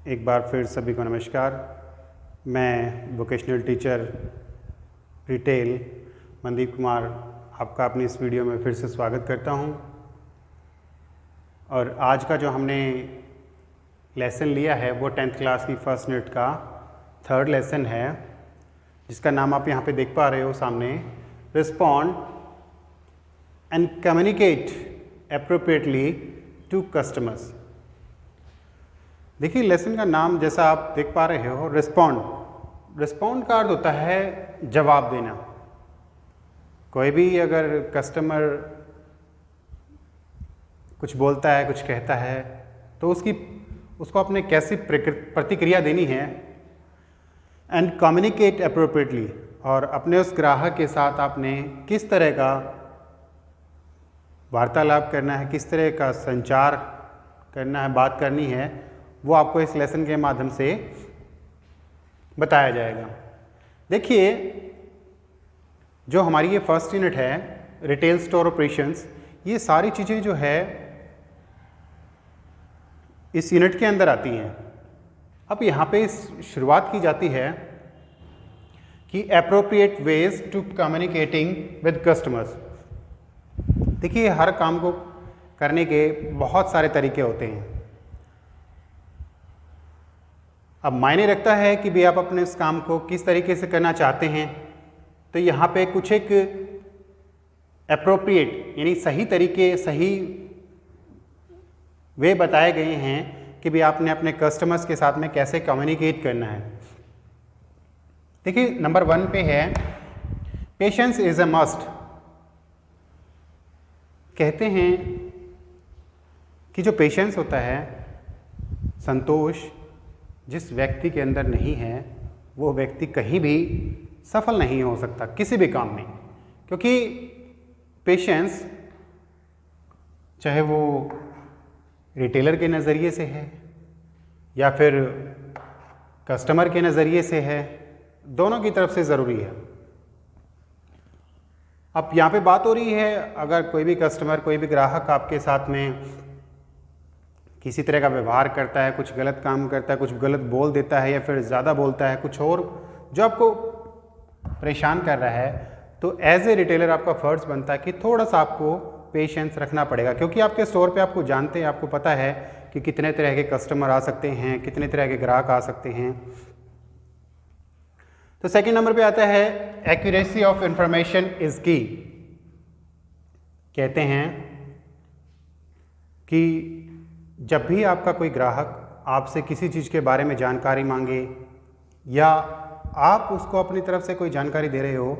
एक बार फिर सभी को नमस्कार। मैं vocational teacher retail Mandeep Kumar आपका अपनी इस वीडियो में फिर से स्वागत करता हूं। और आज का जो हमने लेसन लिया है वो 10th क्लास की फर्स्ट यूनिट का थर्ड लेसन है, जिसका नाम आप यहाँ पे देख पा रहे हो सामने, respond and communicate appropriately to customers. देखिए लेसन का नाम जैसा आप देख पा रहे हो, रिस्पॉन्ड का अर्थ होता है जवाब देना। कोई भी अगर कस्टमर कुछ बोलता है, कुछ कहता है, तो उसको आपने कैसी प्रतिक्रिया देनी है। एंड कम्युनिकेट एप्रोप्रिएटली, और अपने उस ग्राहक के साथ आपने किस तरह का वार्तालाप करना है, किस तरह का संचार करना है, बात करनी है, वो आपको इस लेसन के माध्यम से बताया जाएगा। देखिए जो हमारी ये फर्स्ट यूनिट है रिटेल स्टोर ऑपरेशंस, ये सारी चीज़ें जो है इस यूनिट के अंदर आती हैं। अब यहाँ पे शुरुआत की जाती है कि appropriate ways to communicating with customers. देखिए हर काम को करने के बहुत सारे तरीके होते हैं। अब मायने रखता है कि भी आप अपने इस काम को किस तरीके से करना चाहते हैं। तो यहाँ पे कुछ एक एप्रोप्रिएट यानी सही तरीके, सही वे बताए गए हैं कि भी आपने अपने कस्टमर्स के साथ में कैसे कम्युनिकेट करना है। देखिए नंबर 1 पे है पेशेंस इज अ मस्ट। कहते हैं कि जो पेशेंस होता है, संतोष, जिस व्यक्ति के अंदर नहीं है वो व्यक्ति कहीं भी सफल नहीं हो सकता किसी भी काम में। क्योंकि पेशेंस चाहे वो रिटेलर के नज़रिए से है या फिर कस्टमर के नज़रिए से है, दोनों की तरफ से ज़रूरी है। अब यहाँ पे बात हो रही है, अगर कोई भी कस्टमर, कोई भी ग्राहक आपके साथ में किसी तरह का व्यवहार करता है, कुछ गलत काम करता है, कुछ गलत बोल देता है या फिर ज़्यादा बोलता है, कुछ और जो आपको परेशान कर रहा है, तो एज ए रिटेलर आपका फ़र्ज़ बनता है कि थोड़ा सा आपको पेशेंस रखना पड़ेगा। क्योंकि आपके स्टोर पे आपको जानते हैं, आपको पता है कि कितने तरह के कस्टमर आ सकते हैं, कितने तरह के ग्राहक आ सकते हैं। तो सेकंड नंबर पे आता है एक्यूरेसी ऑफ इंफॉर्मेशन इज़ की। कहते हैं कि जब भी आपका कोई ग्राहक आपसे किसी चीज़ के बारे में जानकारी मांगे या आप उसको अपनी तरफ से कोई जानकारी दे रहे हो,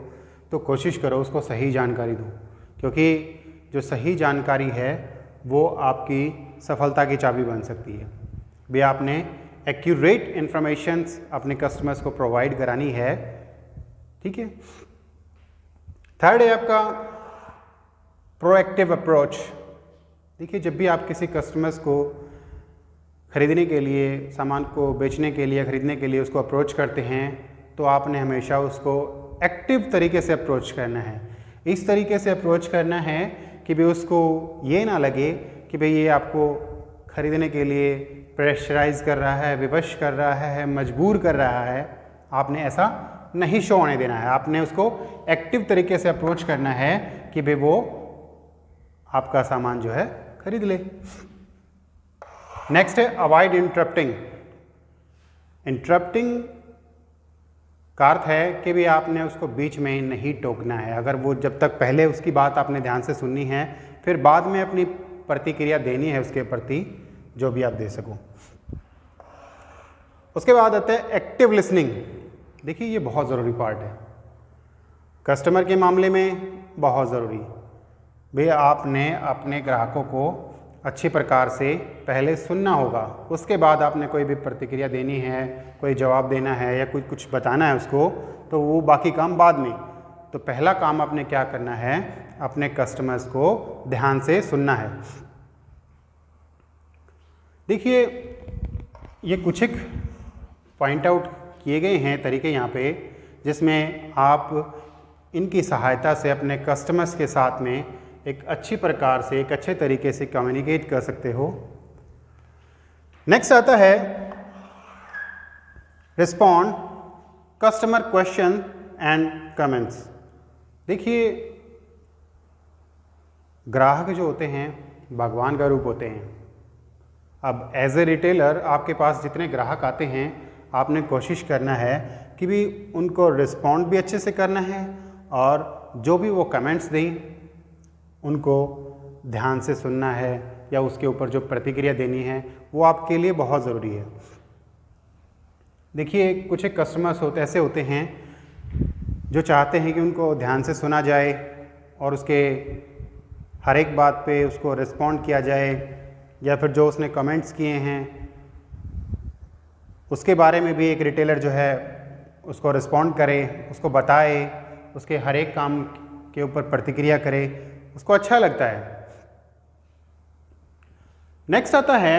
तो कोशिश करो उसको सही जानकारी दो। क्योंकि जो सही जानकारी है वो आपकी सफलता की चाबी बन सकती है। भी आपने एक्यूरेट इन्फॉर्मेशंस अपने कस्टमर्स को प्रोवाइड करानी है। ठीक है। थर्ड है आपका प्रोएक्टिव अप्रोच। देखिए जब भी आप किसी कस्टमर्स को ख़रीदने के लिए, सामान को बेचने के लिए, ख़रीदने के लिए उसको अप्रोच करते हैं, तो आपने हमेशा उसको एक्टिव तरीके से अप्रोच करना है। इस तरीके से अप्रोच करना है कि भाई उसको ये ना लगे कि भाई ये आपको ख़रीदने के लिए प्रेशराइज कर रहा है, विवश कर रहा है, मजबूर कर रहा है। आपने ऐसा नहीं शो होने देना है। आपने उसको एक्टिव तरीके से अप्रोच करना है कि भाई वो आपका सामान जो है खरीद ले। नेक्स्ट है अवॉइड इंटरप्टिंग। इंटरप्टिंग का अर्थ है कि भी आपने उसको बीच में नहीं टोकना है। अगर वो जब तक पहले उसकी बात आपने ध्यान से सुननी है, फिर बाद में अपनी प्रतिक्रिया देनी है उसके प्रति, जो भी आप दे सको। उसके बाद आता है एक्टिव लिसनिंग। देखिए ये बहुत ज़रूरी पार्ट है कस्टमर के मामले में, बहुत ज़रूरी। भाई आपने अपने ग्राहकों को अच्छी प्रकार से पहले सुनना होगा, उसके बाद आपने कोई भी प्रतिक्रिया देनी है, कोई जवाब देना है या कुछ बताना है उसको, तो वो बाकी काम बाद में। तो पहला काम आपने क्या करना है, अपने कस्टमर्स को ध्यान से सुनना है। देखिए ये कुछ एक पॉइंट आउट किए गए हैं तरीके यहाँ पे, जिसमें आप इनकी सहायता से अपने कस्टमर्स के साथ में एक अच्छी प्रकार से, एक अच्छे तरीके से कम्युनिकेट कर सकते हो। नेक्स्ट आता है respond customer question and comments. देखिए, ग्राहक जो होते हैं भगवान का रूप होते हैं। अब एज ए रिटेलर आपके पास जितने ग्राहक आते हैं, आपने कोशिश करना है कि भी उनको रिस्पॉन्ड भी अच्छे से करना है और जो भी वो कमेंट्स दें उनको ध्यान से सुनना है या उसके ऊपर जो प्रतिक्रिया देनी है वो आपके लिए बहुत ज़रूरी है। देखिए, कुछ एक कस्टमर्स ऐसे होते हैं जो चाहते हैं कि उनको ध्यान से सुना जाए और उसके हर एक बात पे उसको रिस्पॉन्ड किया जाए, या फिर जो उसने कमेंट्स किए हैं उसके बारे में भी एक रिटेलर जो है उसको रिस्पॉन्ड करे, उसको बताए, उसके हर एक काम के ऊपर प्रतिक्रिया करे, उसको अच्छा लगता है। नेक्स्ट आता है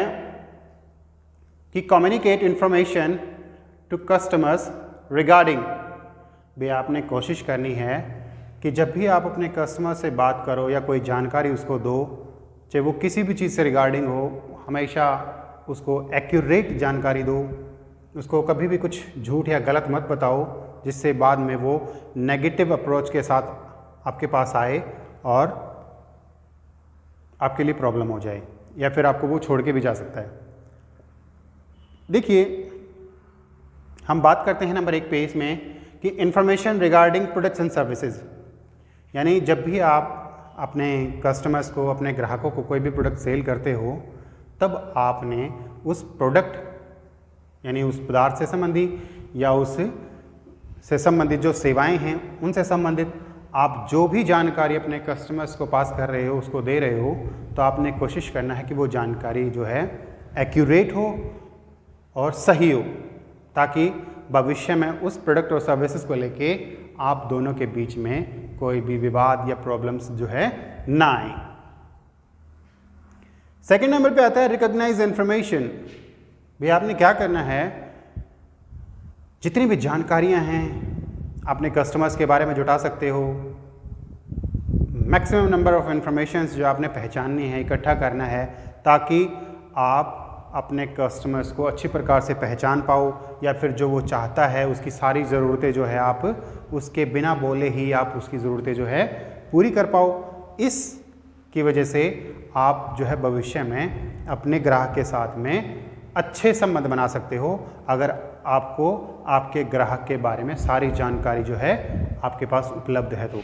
कि communicate information to customers regarding. भी आपने कोशिश करनी है कि जब भी आप अपने कस्टमर से बात करो या कोई जानकारी उसको दो, चाहे वो किसी भी चीज़ से रिगार्डिंग हो, हमेशा उसको एक्यूरेट जानकारी दो। उसको कभी भी कुछ झूठ या गलत मत बताओ जिससे बाद में वो नेगेटिव अप्रोच के साथ आपके पास आए और आपके लिए प्रॉब्लम हो जाए या फिर आपको वो छोड़ के भी जा सकता है। देखिए, हम बात करते हैं नंबर 1 पे इसमें कि information regarding products and services. यानी जब भी आप अपने कस्टमर्स को, अपने ग्राहकों को कोई भी प्रोडक्ट सेल करते हो, तब आपने उस प्रोडक्ट यानी उस पदार्थ से संबंधित या उस से संबंधित जो सेवाएं हैं उनसे संबंधित आप जो भी जानकारी अपने कस्टमर्स को पास कर रहे हो, उसको दे रहे हो, तो आपने कोशिश करना है कि वो जानकारी जो है एक्यूरेट हो और सही हो, ताकि भविष्य में उस प्रोडक्ट और सर्विसेज को लेके आप दोनों के बीच में कोई भी विवाद या प्रॉब्लम्स जो है ना आए। सेकंड नंबर पे आता है रिकॉग्नाइज इंफॉर्मेशन। भी आपने क्या करना है, जितनी भी जानकारियां हैं अपने कस्टमर्स के बारे में जुटा सकते हो। मैक्सिमम नंबर ऑफ इंफॉर्मेशंस जो आपने पहचाननी है, इकट्ठा करना है, ताकि आप अपने कस्टमर्स को अच्छी प्रकार से पहचान पाओ, या फिर जो वो चाहता है उसकी सारी ज़रूरतें जो है आप उसके बिना बोले ही आप उसकी ज़रूरतें जो है पूरी कर पाओ। इस की वजह से आप जो है भविष्य में अपने ग्राहक के साथ में अच्छे संबंध बना सकते हो, अगर आपको आपके ग्राहक के बारे में सारी जानकारी जो है आपके पास उपलब्ध है तो।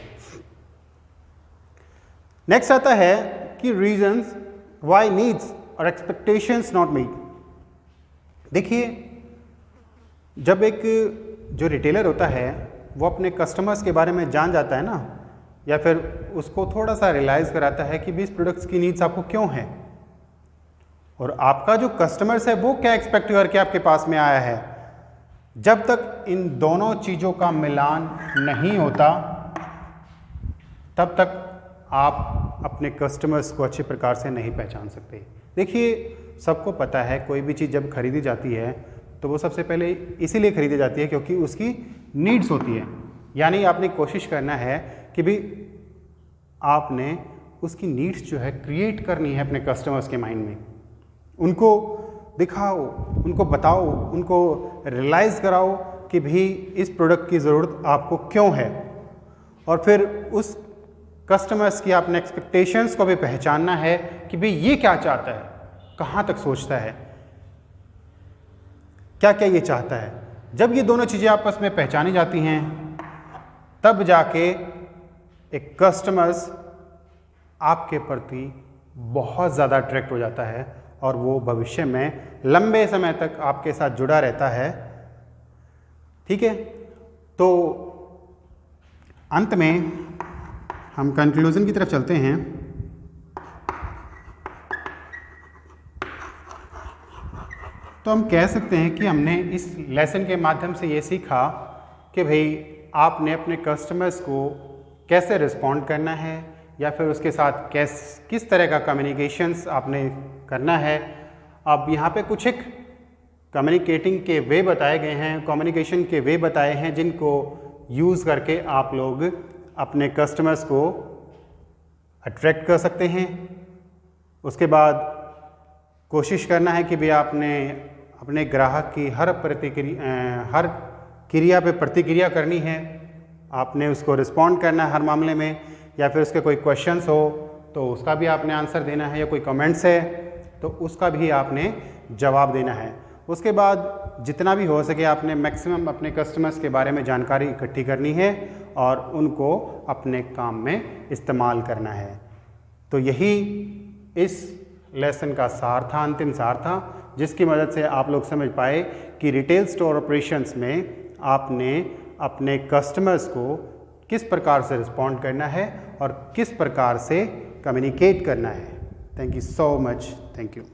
नेक्स्ट आता है कि रीजंस व्हाई नीड्स और एक्सपेक्टेशंस नॉट मीट। देखिए, जब एक जो रिटेलर होता है वो अपने कस्टमर्स के बारे में जान जाता है ना, या फिर उसको थोड़ा सा रियलाइज़ कराता है कि भी इस प्रोडक्ट्स की नीड्स आपको क्यों है, और आपका जो कस्टमर्स है वो क्या एक्सपेक्ट करके आपके पास में आया है। जब तक इन दोनों चीज़ों का मिलान नहीं होता, तब तक आप अपने कस्टमर्स को अच्छे प्रकार से नहीं पहचान सकते। देखिए, सबको पता है कोई भी चीज़ जब खरीदी जाती है तो वो सबसे पहले इसीलिए खरीदी जाती है क्योंकि उसकी नीड्स होती है। यानी आपने कोशिश करना है कि भी आपने उसकी नीड्स जो है क्रिएट करनी है अपने कस्टमर्स के माइंड में। उनको दिखाओ, उनको बताओ, उनको रियलाइज़ कराओ कि भी इस प्रोडक्ट की ज़रूरत आपको क्यों है, और फिर उस कस्टमर्स की आपने एक्सपेक्टेशंस को भी पहचानना है कि भाई ये क्या चाहता है, कहाँ तक सोचता है, क्या क्या ये चाहता है। जब ये दोनों चीज़ें आपस में पहचानी जाती हैं, तब जाके एक कस्टमर्स आपके प्रति बहुत ज़्यादा अट्रैक्ट हो जाता है और वो भविष्य में लंबे समय तक आपके साथ जुड़ा रहता है। ठीक है, तो अंत में हम कंक्लूजन की तरफ चलते हैं। तो हम कह सकते हैं कि हमने इस लेसन के माध्यम से ये सीखा कि भाई आपने अपने कस्टमर्स को कैसे रिस्पॉन्ड करना है, या फिर उसके साथ किस तरह का कम्युनिकेशंस आपने करना है। अब यहाँ पे कुछ एक कम्युनिकेटिंग के वे बताए गए हैं, कम्युनिकेशन के वे बताए हैं, जिनको यूज़ करके आप लोग अपने कस्टमर्स को अट्रैक्ट कर सकते हैं। उसके बाद कोशिश करना है कि भी आपने अपने ग्राहक की हर क्रिया पे प्रतिक्रिया करनी है, आपने उसको रिस्पॉन्ड करना है हर मामले में, या फिर उसके कोई क्वेश्चंस हो तो उसका भी आपने आंसर देना है, या कोई कमेंट्स है तो उसका भी आपने जवाब देना है। उसके बाद जितना भी हो सके आपने मैक्सिमम अपने कस्टमर्स के बारे में जानकारी इकट्ठी करनी है और उनको अपने काम में इस्तेमाल करना है। तो यही इस लेसन का सार था, अंतिम सार था, जिसकी मदद से आप लोग समझ पाए कि रिटेल स्टोर ऑपरेशंस में आपने अपने कस्टमर्स को किस प्रकार से रिस्पॉन्ड करना है और किस प्रकार से कम्युनिकेट करना है। Thank you so much. Thank you.